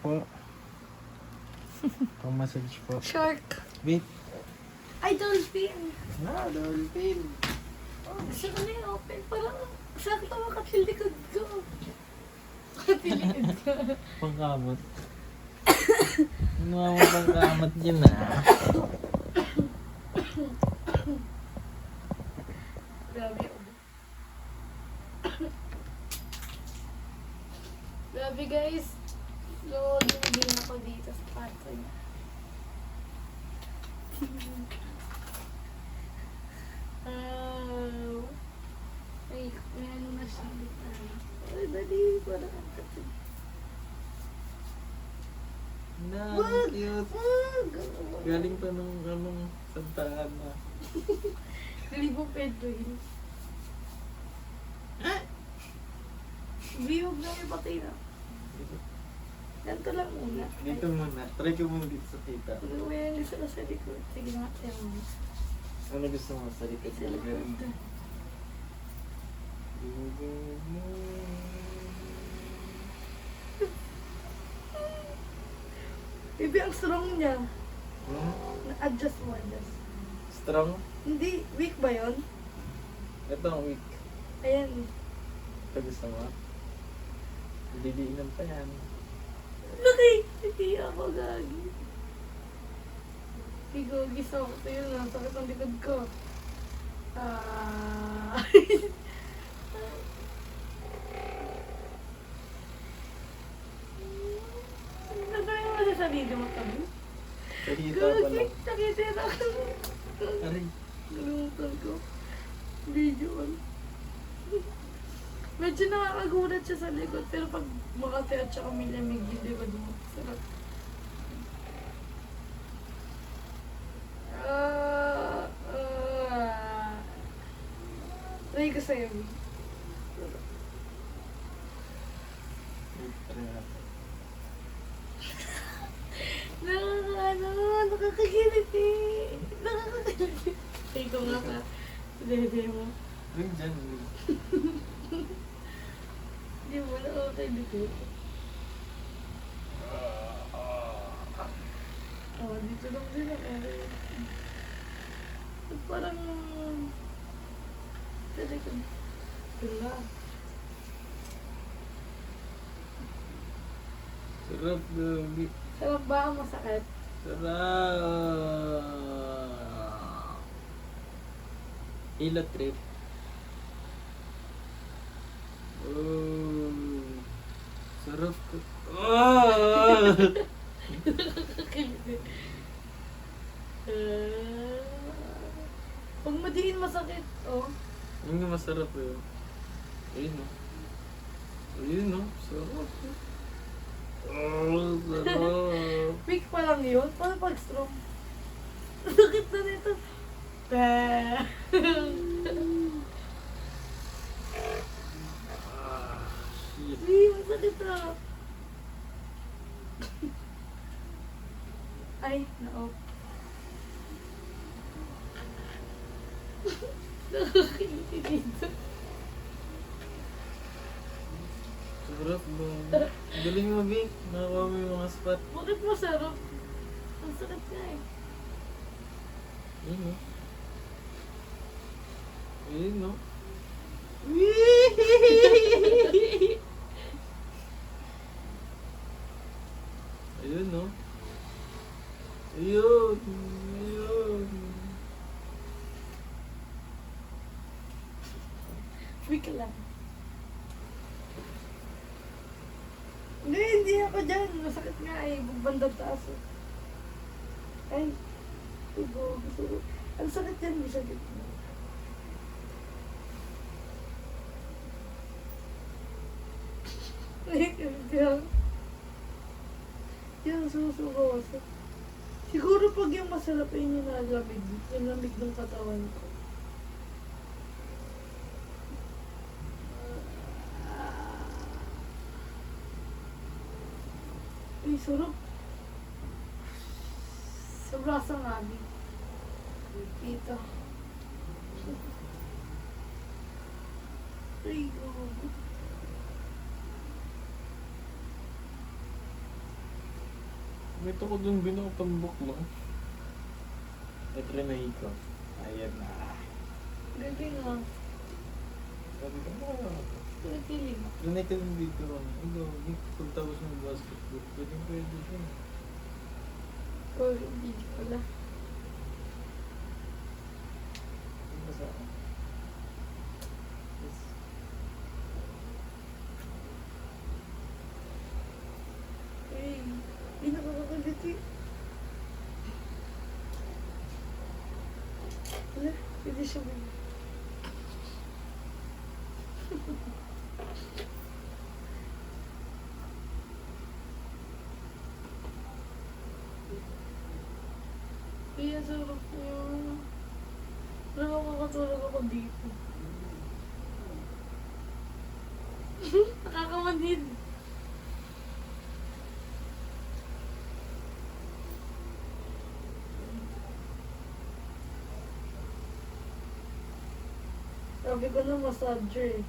po. Pang-massage po. Shark. Wait. Ay, dolphin. Dolphin. Oh, gusto ko na yung open. Parang sakto makatilikod ko. Makatilikod ko. Pangkamot. Ano mo pangkamot yun ah? Grabe. Grabe guys. Loading din ako dito sa kwarto niya. Ay, may ano na siya dito. Ay, dali. Parang ang kapit. Cute. Galing pa nung santaan na. Dali mo Pedroin. Biyog na may patay na. Ganito lang muna. Dito muna. Try ko muna dito sa tita. Ano ba yung gusto ko sa likod? Sige nga, tayo mo. Ano gusto mo sa likod Sa talaga? likod. Baby, ang strong niya. Na-adjust mo, adjust. Strong? Hindi, weak ba yun? Ito ang weak. Ayan. Ito gusto mo? Didiinan pa yan. Laki! Hindi ako gagi. Hindi ko gisa ako sa'yo na. Sakit ang likod ko. Nagawin mo sa sarili mo kami? Kahita pa lang. Sakitin ako. Aray. Kalimutan ko. Video on. Medyo nakakagulat siya sa likod, pero pag Makati at saka may lamig yung likod mo, sarap. Try ko sa'yo. Nakakagilit eh. Nakakagilit. Try ko nga ka. Dede mo. Ring dyan. Hindi mo na ako tayo dito. Oh, dito lang din ang area. Parang... Talaga. Wala. Sarap gabi. Sarap ba ang masakit? Sarap. Hilo trip. Oh. Sarap ko. Oh! Pag madiin masakit, oh. Yun nga masarap eh. Ayun no. Ayun no. Sarap. Oh, sarap. Weak pa lang yun. Paano pag strong? Sakit na nito. Shit. Masakit na. Ay, na-off. Nakakiliti dito. Sarap ba? Galing mo, Vic. Nakakuha mo yung mga spot. Bakit masarap? Ang sakit nga eh. Ayun no. Ayun no. Ayun no. Ayun. Ayun. Weak lang. Hindi ako dyan. Masakit nga eh. Bandang taas eh. Ay. Tugo. Ang sakit dyan. May sakit na. Yan, susugaw ako. Siguro pag yung masarap yun yung nalamig. Yung lamig ng katawan ko. Ay, sarap. Sobra sa ngabi. Dito. Ay, God. May ko dun binapambok mo. Natrinay ko. Ayan na. Galing ah. Sabi ko, ano kaya ako? Galing. Trinay ka din dito. Ano, pagtapos ng basketball, pwede siya. Oh, hindi pala. Ano ba sa akin? Yes. Ay, hindi nakakakulit eh. Wala, hindi siya mag... Kaya sarap yun. Nakakatulog ako dito. Nakakamanid. Sabi ko na massager eh.